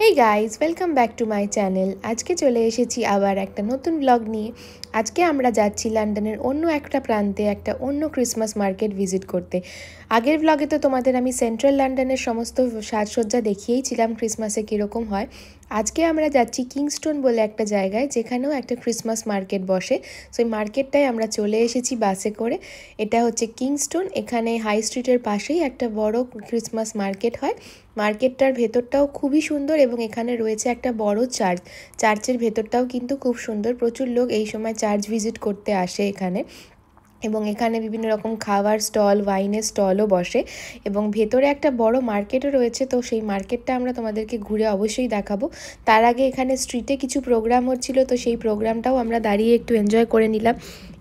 Hey guys, welcome back to my channel. আজকে চলে এসেছি আবার একটা নতুন ব্লগ নিয়ে। আজকে আমরা যাচ্ছি লন্ডনের অন্য একটা প্রান্তে একটা অন্য ক্রিসমাস মার্কেট ভিজিট করতে। আগের ব্লগে তো তোমাদের আমি সেন্ট্রাল লন্ডনের সমস্ত সাজসজ্জা দেখিয়েইছিলাম ক্রিসমাসে কীরকম হয়। আজকে আমরা যাচ্ছি কিংস্টন বলে একটা জায়গায়, যেখানেও একটা ক্রিসমাস মার্কেট বসে। সেই মার্কেটটায় আমরা চলে এসেছি বাসে করে। এটা হচ্ছে কিংস্টন। এখানে হাই স্ট্রিটের পাশেই একটা বড় ক্রিসমাস মার্কেট হয়। মার্কেটটার ভেতরটাও খুবই সুন্দর এবং এখানে রয়েছে একটা বড় চার্চের ভেতরটাও কিন্তু খুব সুন্দর। প্রচুর লোক এই সময় চার্চ ভিজিট করতে আসে এখানে, এবং এখানে বিভিন্ন রকম খাবার স্টল, ওয়াইনের স্টলও বসে, এবং ভেতরে একটা বড় মার্কেটও রয়েছে। তো সেই মার্কেটটা আমরা তোমাদেরকে ঘুরে অবশ্যই দেখাবো। তার আগে এখানে স্ট্রিটে কিছু প্রোগ্রাম হচ্ছিল, তো সেই প্রোগ্রামটাও আমরা দাঁড়িয়ে একটু এনজয় করে নিলাম।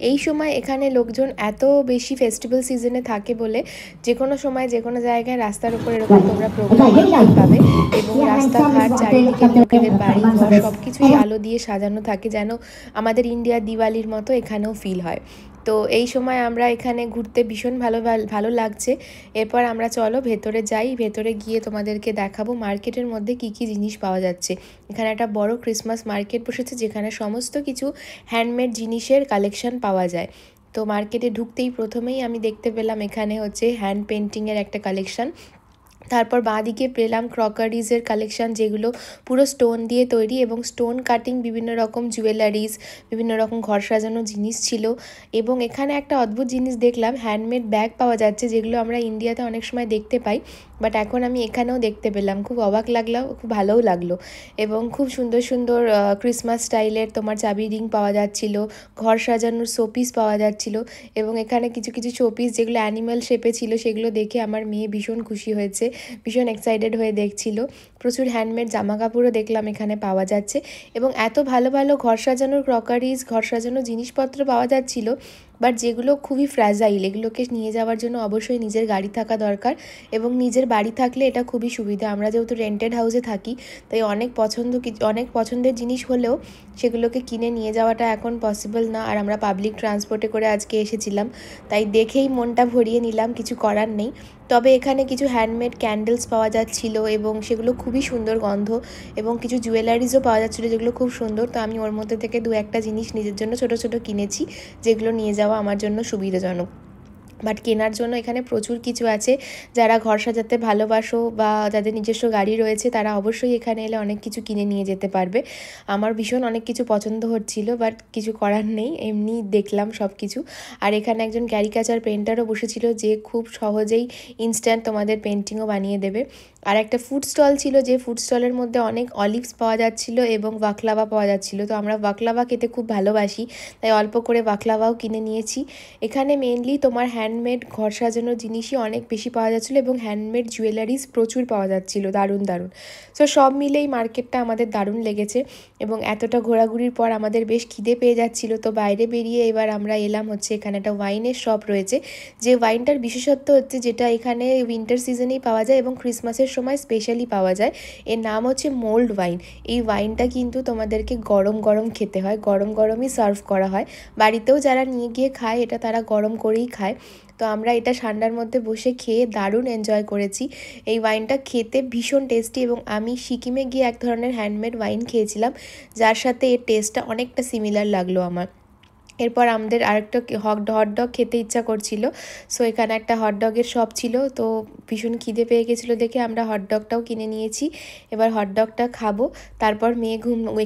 এই সময় এখানে লোকজন এত বেশি ফেস্টিভ্যাল সিজনে থাকে বলে যে কোনো সময় যে কোনো জায়গায় রাস্তার উপর এরকম তোমরা প্রোগ্রাম দেখতে পাবে, এবং রাস্তাঘাট চারিদিকে লোকেদের বাড়ি ঘর সব কিছুই আলো দিয়ে সাজানো থাকে, যেন আমাদের ইন্ডিয়ার দিওয়ালির মতো এখানেও ফিল হয়। তো এই সময় আমরা এখানে ঘুরতে ভীষণ ভালো লাগছে। এরপর আমরা চলো ভেতরে যাই, ভেতরে গিয়ে তোমাদেরকে দেখাবো মার্কেটের মধ্যে কি কি জিনিস পাওয়া যাচ্ছে। এখানে একটা বড় ক্রিসমাস মার্কেট বসেছে, যেখানে সমস্ত কিছু হ্যান্ডমেড জিনিসের কালেকশন পাওয়া যায়। তো মার্কেটে ঢুকতেই প্রথমেই আমি দেখতে পেলাম এখানে হচ্ছে হ্যান্ড পেন্টিংয়ের একটা কালেকশন। তারপর বাঁদিকে পেলাম ক্রকারিজের কালেকশান, যেগুলো পুরো স্টোন দিয়ে তৈরি, এবং স্টোন কাটিং বিভিন্ন রকম জুয়েলারিজ, বিভিন্ন রকম ঘর সাজানো জিনিস ছিল। এবং এখানে একটা অদ্ভুত জিনিস দেখলাম, হ্যান্ডমেড ব্যাগ পাওয়া যাচ্ছে, যেগুলো আমরা ইন্ডিয়াতে অনেক সময় দেখতে পাই, বাট এখন আমি এখানেও দেখতে পেলাম। খুব অবাক লাগলো, খুব ভালোও লাগলো। এবং খুব সুন্দর সুন্দর ক্রিসমাস স্টাইলের তোমার চাবি রিং পাওয়া যাচ্ছিল, ঘর সাজানোর শোপিস পাওয়া যাচ্ছিল। এবং এখানে কিছু কিছু শোপিস যেগুলো অ্যানিম্যাল শেপে ছিল, সেগুলো দেখে আমার মেয়ে ভীষণ খুশি হয়েছে, ভীষণ এক্সাইটেড হয়ে দেখছিল। প্রচুর হ্যান্ডমেড জামা কাপড়ও দেখলাম এখানে পাওয়া যাচ্ছে, এবং এত ভালো ভালো ঘর সাজানোর ক্রকারিজ, ঘর সাজানোর জিনিসপত্র পাওয়া যাচ্ছিল, বাট যেগুলো খুবই ফ্র্যাজাইল। এগুলোকে নিয়ে যাওয়ার জন্য অবশ্যই নিজের গাড়ি থাকা দরকার, এবং নিজের বাড়ি থাকলে এটা খুবই সুবিধা। আমরা যেহেতু রেন্টেড হাউসে থাকি, তাই অনেক পছন্দের জিনিস হলেও সেগুলোকে কিনে নিয়ে যাওয়াটা এখন পসিবল না। আর আমরা পাবলিক ট্রান্সপোর্টে করে আজকে এসেছিলাম, তাই দেখেই মনটা ভরিয়ে নিলাম, কিছু করার নেই। তবে এখানে কিছু হ্যান্ডমেড ক্যান্ডেলস পাওয়া যাচ্ছিল, এবং সেগুলো খুবই সুন্দর গন্ধ, এবং কিছু জুয়েলারিজও পাওয়া যাচ্ছিলো যেগুলো খুব সুন্দর। তো আমি ওর মধ্যে থেকে দু একটা জিনিস নিজের জন্য ছোট ছোট কিনেছি, যেগুলো নিয়ে যাওয়া আমার জন্য সুবিধাজনক। বাট কেনার জন্য এখানে প্রচুর কিছু আছে। যারা ঘর সাজাতে ভালোবাসো বা যাদের নিজস্ব গাড়ি রয়েছে, তারা অবশ্যই এখানে এলে অনেক কিছু কিনে নিয়ে যেতে পারবে। আমার ভীষণ অনেক কিছু পছন্দ হচ্ছিল, বাট কিছু করার নেই, এমনি দেখলাম সব কিছু। আর এখানে একজন ক্যারিকাচার পেন্টারও বসেছিল, যে খুব সহজেই ইনস্ট্যান্ট তোমাদের পেন্টিংও বানিয়ে দেবে। আর একটা ফুড স্টল ছিল, যে ফুড স্টলের মধ্যে অনেক অলিভস পাওয়া যাচ্ছিল এবং বাকলাভা পাওয়া যাচ্ছিল। তো আমরা বাকলাভা খেতে খুব ভালোবাসি, তাই অল্প করে বাকলাভাও কিনে নিয়েছি। এখানে মেনলি তোমার হ্যান্ডমেড ঘর সাজানোর জিনিসই অনেক বেশি পাওয়া যাচ্ছিলো, এবং হ্যান্ডমেড জুয়েলারিজ প্রচুর পাওয়া যাচ্ছিলো, দারুণ দারুণ। সো সব মিলেই মার্কেটটা আমাদের দারুণ লেগেছে, এবং এতটা ঘোরাঘুরির পর আমাদের বেশ খিদে পেয়ে যাচ্ছিলো। তো বাইরে বেরিয়ে এবার আমরা এলাম হচ্ছে, এখানে একটা ওয়াইনের শপ রয়েছে, যে ওয়াইনটার বিশেষত্ব হচ্ছে যেটা এখানে উইন্টার সিজনেই পাওয়া যায় এবং ক্রিসমাসের সময় স্পেশালি পাওয়া যায়। এর নাম হচ্ছে মোল্ড ওয়াইন। এই ওয়াইনটা কিন্তু তোমাদেরকে গরম গরম খেতে হয়, গরম গরমই সার্ভ করা হয়। বাড়িতেও যারা নিয়ে গিয়ে খায়, এটা তারা গরম করেই খায়। তো আমরা এটা ঠান্ডার মধ্যে বসে খেয়ে দারুণ এনজয় করেছি। এই ওয়াইনটা খেতে ভীষণ টেস্টি, এবং আমি সিকিমে গিয়ে এক ধরনের হ্যান্ডমেড ওয়াইন খেয়েছিলাম, যার সাথে এর টেস্টটা অনেকটা সিমিলার লাগলো আমার। এরপর আমাদের আরেকটা হটডগ খেতে ইচ্ছা করছিল। সো এখানে একটা হটডগের শপ ছিল, তো ভীষণ খিদে পেয়ে গেছিলো দেখে আমরা হটডগটাও কিনে নিয়েছি। এবার হটডগটা খাবো। তারপর মেয়ে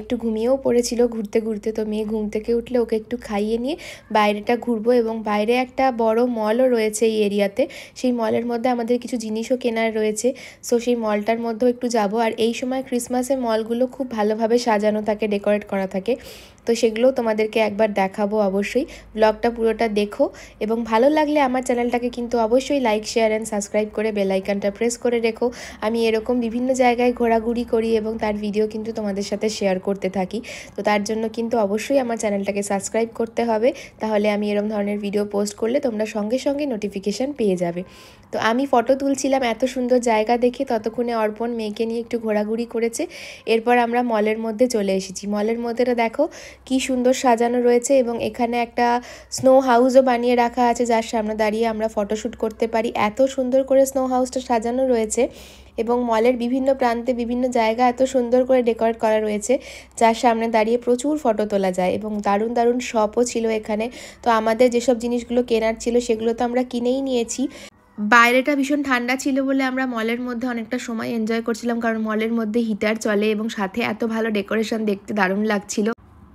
একটু ঘুমিয়েও পড়েছিল ঘুরতে ঘুরতে। তো মেয়ে ঘুম থেকে উঠলে ওকে একটু খাইয়ে নিয়ে বাইরেটা ঘুরবো, এবং বাইরে একটা বড় মলও রয়েছে এই এরিয়াতে। সেই মলের মধ্যে আমাদের কিছু জিনিসও কেনার রয়েছে, সো সেই মলটার মধ্যেও একটু যাব। আর এই সময় ক্রিসমাসে মলগুলো খুব ভালোভাবে সাজানো থাকে, ডেকোরেট করা থাকে, তো সেগুলোও তোমাদেরকে একবার দেখাবো। অবশ্যই ব্লগটা পুরোটা দেখো, এবং ভালো লাগলে আমার চ্যানেলটাকে কিন্তু অবশ্যই লাইক, শেয়ার অ্যান্ড সাবস্ক্রাইব করে বেল আইকনটা প্রেস করে রেখো। আমি এরকম বিভিন্ন জায়গায় ঘোরাঘুরি করি, এবং তার ভিডিও কিন্তু তোমাদের সাথে শেয়ার করতে থাকি। তো তার জন্য কিন্তু অবশ্যই আমার চ্যানেলটাকে সাবস্ক্রাইব করতে হবে, তাহলে আমি এরকম ধরনের ভিডিও পোস্ট করলে তোমরা সঙ্গে সঙ্গে নোটিফিকেশান পেয়ে যাবে। তো আমি ফটো তুলছিলাম এত সুন্দর জায়গা দেখে, ততক্ষণে অর্পণ মেয়েকে নিয়ে একটু ঘোরাঘুরি করেছে। এরপর আমরা মলের মধ্যে চলে এসেছি। মলের মধ্যেটা দেখো কি সুন্দর সাজানো রয়েছে, এবং এখানে একটা স্নো হাউসও বানিয়ে রাখা আছে যার সামনে দাঁড়িয়ে আমরা ফটোশ্যুট করতে পারি। এত সুন্দর করে স্নো হাউসটা সাজানো রয়েছে, এবং মলের বিভিন্ন প্রান্তে বিভিন্ন জায়গা এত সুন্দর করে ডেকোরেট করা রয়েছে যার সামনে দাঁড়িয়ে প্রচুর ফটো তোলা যায়। এবং দারুণ দারুণ শপও ছিল এখানে। তো আমাদের যেসব জিনিসগুলো কেনার ছিল সেগুলো তো আমরা কিনেই নিয়েছি। বাইরেটা ভীষণ ঠান্ডা ছিল বলে আমরা মলের মধ্যে অনেকটা সময় এনজয় করছিলাম, কারণ মলের মধ্যে হিটার চলে এবং সাথে এত ভালো ডেকোরেশন, দেখতে দারুণ লাগছিল।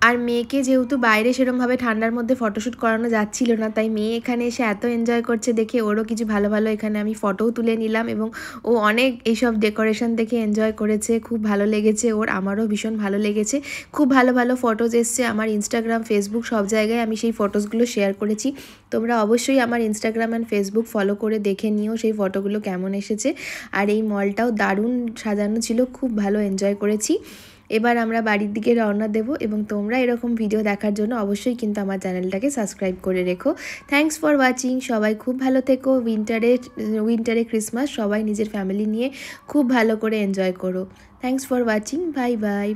আর মেয়েকে যেহেতু বাইরে সেরমভাবে ঠান্ডার মধ্যে ফটোশ্যুট করানো যাচ্ছিল না, তাই মেয়ে এখানে এসে এত এনজয় করছে দেখে ওরও কিছু ভালো ভালো এখানে আমি ফটোও তুলে নিলাম, এবং ও অনেক এইসব ডেকোরেশন দেখে এনজয় করেছে। খুব ভালো লেগেছে ওর, আমারও ভীষণ ভালো লেগেছে। খুব ভালো ভালো ফটোজ এসছে আমার ইনস্টাগ্রাম, ফেসবুক সব জায়গায় আমি সেই ফটোসগুলো শেয়ার করেছি। তোমরা অবশ্যই আমার ইনস্টাগ্রাম অ্যান্ড ফেসবুক ফলো করে দেখে নিও সেই ফটোগুলো কেমন এসেছে। আর এই মলটাও দারুণ সাজানো ছিল, খুব ভালো এনজয় করেছি। এবার আমরা বাড়ির দিকে রওনা দেব, এবং তোমরা এরকম ভিডিও দেখার জন্য অবশ্যই কিন্তু আমার চ্যানেলটাকে সাবস্ক্রাইব করে রেখো। Thanks for watching. সবাই খুব ভালো থেকো। উইন্টারে ক্রিসমাস সবাই নিজের ফ্যামিলি নিয়ে খুব ভালো করে এনজয় করো। Thanks for watching. Bye bye.